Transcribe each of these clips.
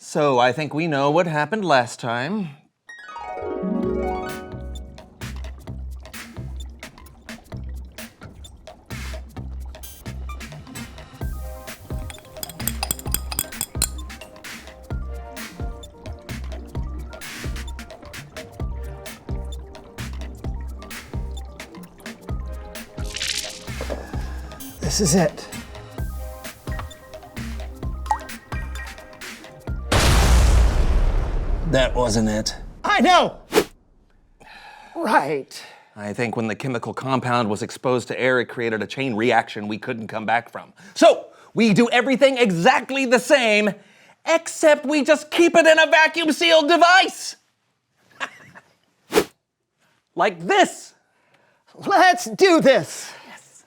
So I think we know what happened last time. This is it. That wasn't it. I know! Right. I think when the chemical compound was exposed to air, it created a chain reaction we couldn't come back from. So, we do everything exactly the same, except we just keep it in a vacuum-sealed device. Like this. Let's do this. Yes.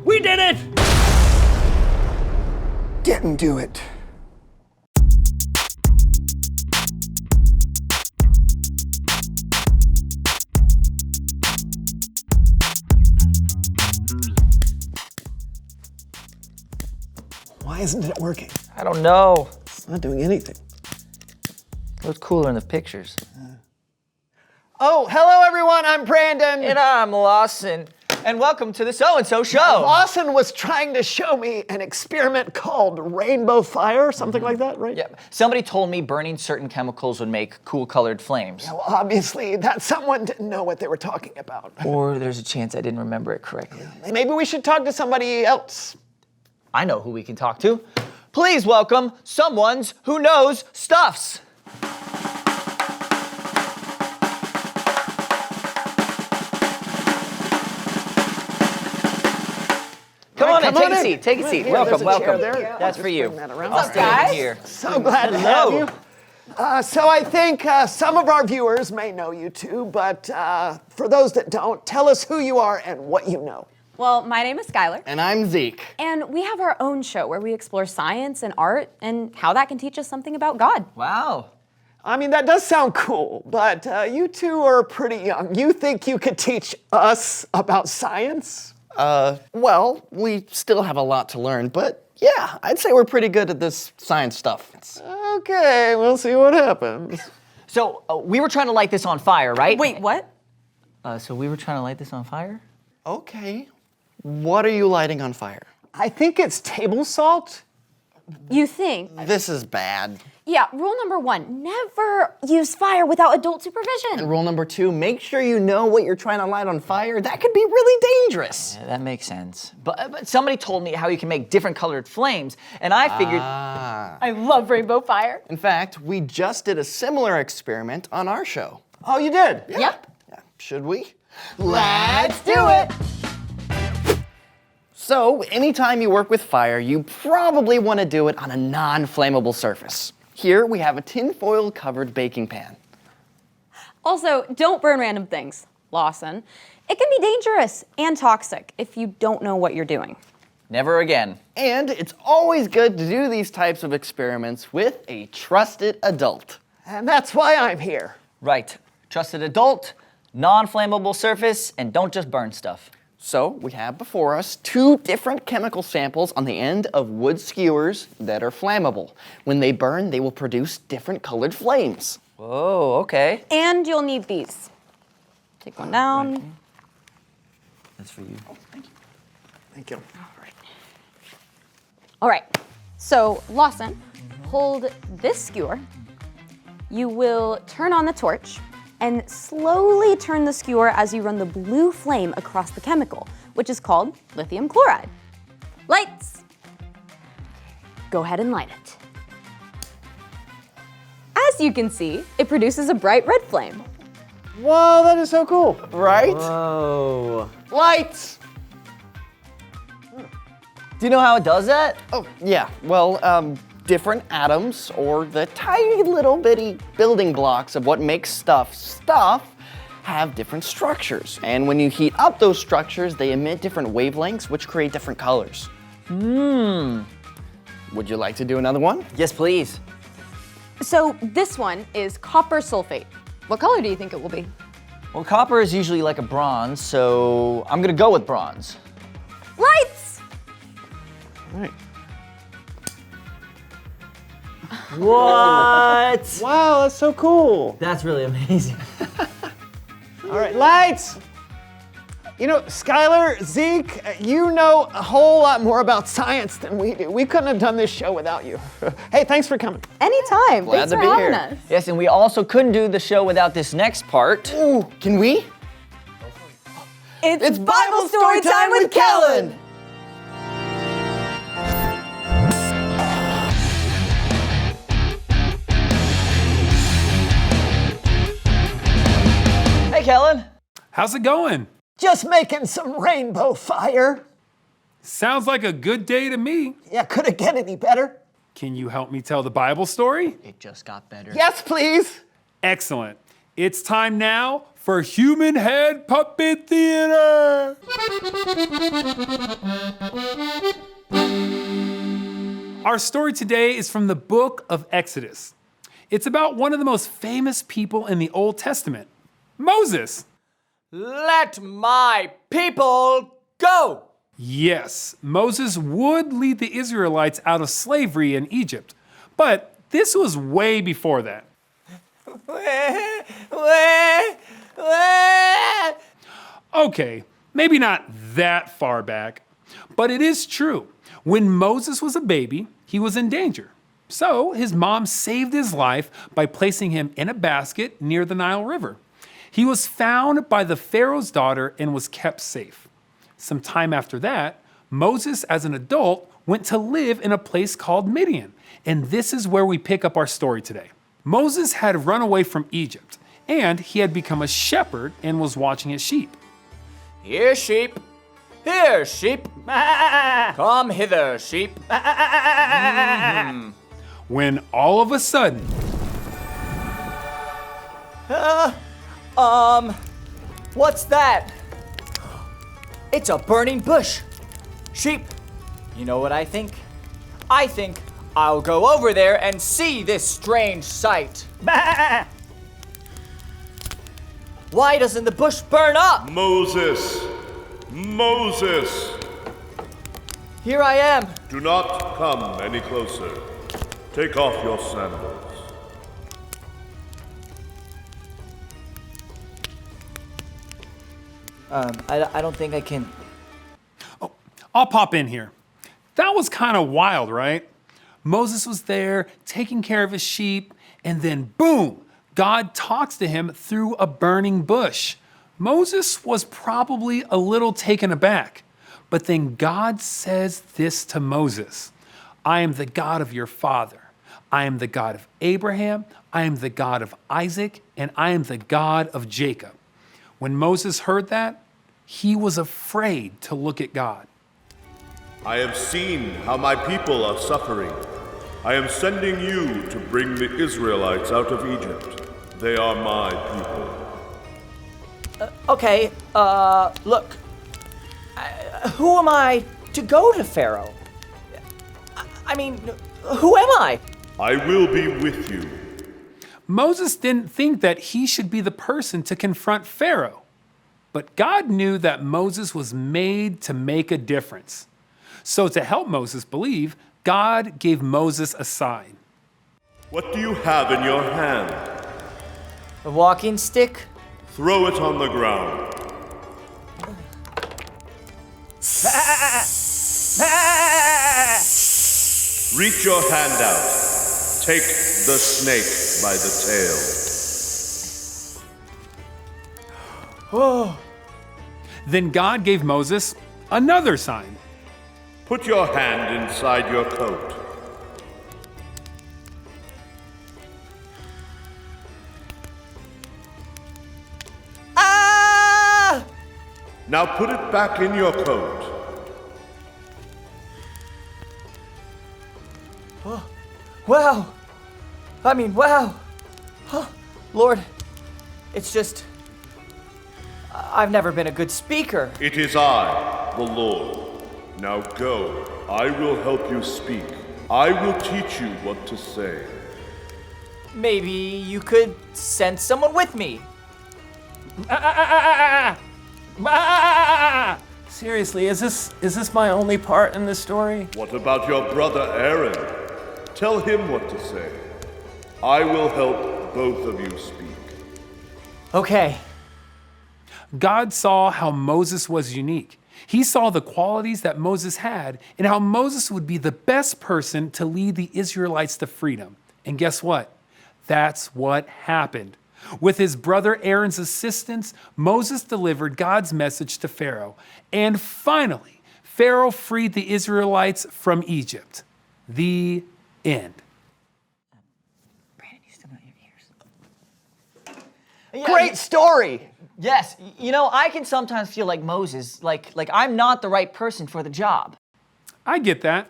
We did it! Didn't do it. Why isn't it working? I don't know. It's not doing anything. It looks cooler in the pictures. Oh, hello everyone, I'm Brandon. And I'm Lawson. And welcome to the So-and-So Show. Lawson was trying to show me an experiment called rainbow fire, something like that, right? Yeah, somebody told me burning certain chemicals would make cool colored flames. Well, obviously, that someone didn't know what they were talking about. Or there's a chance I didn't remember it correctly. Maybe we should talk to somebody else. I know who we can talk to. Please welcome someone's who knows stuffs. Come on in, take a seat, take a seat. Here, Welcome, there's a chair welcome. there. That's for you. Bring that around. I'll stay in here. So glad to have you. So I think some of our viewers may know you two, but for those that don't, tell us who you are and what you know. Well, my name is Skylar. And I'm Zeke. And we have our own show where we explore science and art and how that can teach us something about God. Wow. I mean, that does sound cool, but you two are pretty young. You think you could teach us about science? Well, we still have a lot to learn, but yeah, I'd say we're pretty good at this science stuff. Okay, we'll see what happens. So we were trying to light this on fire, right? Wait, what? So we were trying to light this on fire? Okay. What are you lighting on fire? I think it's table salt. You think? This is bad. Yeah, rule number 1, never use fire without adult supervision. And rule number 2, make sure you know what you're trying to light on fire. That could be really dangerous. Yeah, that makes sense. But somebody told me how you can make different colored flames, and I figured... I love rainbow fire. In fact, we just did a similar experiment on our show. Oh, you did? Yep. Yeah. Should we? Let's do it. So, anytime you work with fire, you probably want to do it on a non-flammable surface. Here we have a tinfoil covered baking pan. Also, don't burn random things, Lawson. It can be dangerous and toxic if you don't know what you're doing. Never again. And it's always good to do these types of experiments with a trusted adult. And that's why I'm here. Right. Trusted adult, non-flammable surface, and don't just burn stuff. So we have before us 2 different chemical samples on the end of wood skewers that are flammable. When they burn, they will produce different colored flames. Whoa, okay. And you'll need these. Take one down. That's for you. Thank you. All right, so Lawson, hold this skewer. You will turn on the torch and slowly turn the skewer as you run the blue flame across the chemical, which is called lithium chloride. Lights! Go ahead and light it. As you can see, it produces a bright red flame. Whoa, that is so cool. Right? Whoa. Lights! Do you know how it does that? Oh, yeah. Well, different atoms, or the tiny little bitty building blocks of what makes stuff, have different structures. And when you heat up those structures, they emit different wavelengths, which create different colors. Would you like to do another one? Yes, please. So this one is copper sulfate. What color do you think it will be? Well, copper is usually like a bronze, so I'm gonna go with bronze. Lights! All right. What? Wow, that's so cool. That's really amazing. All right, lights. You know, Skylar, Zeke, you know a whole lot more about science than we do. We couldn't have done this show without you. Hey, thanks for coming. Anytime. Glad Thanks to for be having here. us. Yes, and we also couldn't do the show without this next part. Ooh, can we? It's Bible story time with Kellen. Hey, Kellen. How's it going? Just making some rainbow fire. Sounds like a good day to me. Yeah, could it get any better? Can you help me tell the Bible story? It just got better. Yes, please. Excellent. It's time now for Human Head Puppet Theater. Our story today is from the book of Exodus. It's about one of the most famous people in the Old Testament, Moses. Let my people go. Yes, Moses would lead the Israelites out of slavery in Egypt, but this was way before that. Okay, maybe not that far back, but it is true. When Moses was a baby, he was in danger. So his mom saved his life by placing him in a basket near the Nile River. He was found by the Pharaoh's daughter and was kept safe. Some time after that, Moses, as an adult, went to live in a place called Midian. And this is where we pick up our story today. Moses had run away from Egypt, and he had become a shepherd and was watching his sheep. Here, sheep. Here, sheep. Come hither, sheep. When all of a sudden, What's that? It's a burning bush. Sheep, you know what I think? I think I'll go over there and see this strange sight. Why doesn't the bush burn up? Moses! Moses! Here I am. Do not come any closer. Take off your sandals. I don't think I can. I'll pop in here. That was kind of wild, right? Moses was there taking care of his sheep, and then boom, God talks to him through a burning bush. Moses was probably a little taken aback, but then God says this to Moses: I am the God of your father. I am the God of Abraham. I am the God of Isaac, and I am the God of Jacob. When Moses heard that, he was afraid to look at God. I have seen how my people are suffering. I am sending you to bring the Israelites out of Egypt. They are my people. Okay, look. Who am I to go to Pharaoh? I mean, who am I? I will be with you. Moses didn't think that he should be the person to confront Pharaoh, but God knew that Moses was made to make a difference. So to help Moses believe, God gave Moses a sign. What do you have in your hand? A walking stick? Throw it on the ground. Reach your hand out. Take the snake by the tail. Then God gave Moses another sign. Put your hand inside your coat. Ah! Now put it back in your coat. Wow. I mean, wow. Huh. Lord, it's just I've never been a good speaker. It is I, the Lord. Now go. I will help you speak. I will teach you what to say. Maybe you could send someone with me. Seriously, is this my only part in this story? What about your brother Aaron? Tell him what to say. I will help both of you speak. Okay. God saw how Moses was unique. He saw the qualities that Moses had and how Moses would be the best person to lead the Israelites to freedom. And guess what? That's what happened. With his brother Aaron's assistance, Moses delivered God's message to Pharaoh. And finally, Pharaoh freed the Israelites from Egypt. The end. Brandon, you still got your ears. Great story. Yes, you know, I can sometimes feel like Moses, like I'm not the right person for the job. I get that.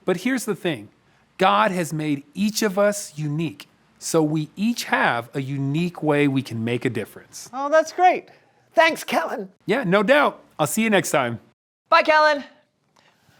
But here's the thing. God has made each of us unique. So we each have a unique way we can make a difference. Oh, that's great. Thanks, Kellen. Yeah, no doubt. I'll see you next time. Bye, Kellen.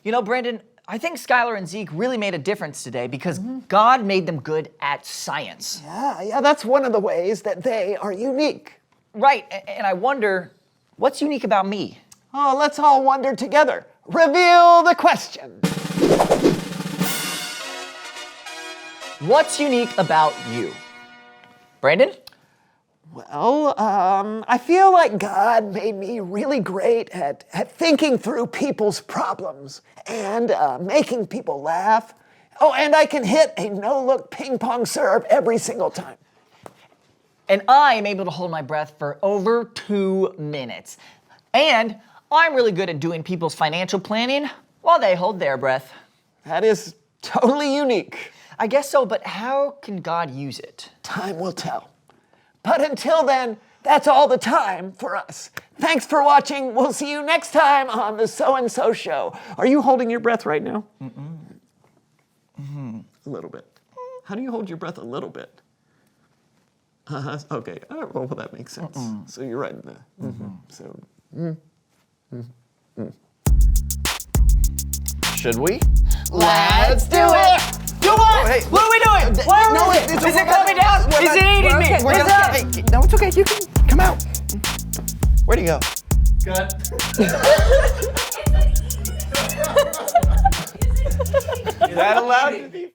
You know, Brandon, I think Skylar and Zeke really made a difference today because God made them good at science. Yeah, that's one of the ways that they are unique. Right, and I wonder, what's unique about me? Oh, let's all wonder together. Reveal the question. What's unique about you? Brandon? Well, I feel like God made me really great at thinking through people's problems and making people laugh. Oh, and I can hit a no-look ping pong serve every single time. And I am able to hold my breath for over 2 minutes. And I'm really good at doing people's financial planning while they hold their breath. That is totally unique. I guess so, but how can God use it? Time will tell. But until then, that's all the time for us. Thanks for watching. We'll see you next time on the So and So Show. Are you holding your breath right now? A little bit. How do you hold your breath a little bit? Okay. Well, that makes sense. So you're right in the. Should we? Let's do it! Do what? hey, What are we doing? Where no, is it? it's Is a- it coming down? we're Is not- it eating we're me? okay, we're What's not- up? hey, no, it's okay. You can come out. Where'd he go? Is that allowed to be?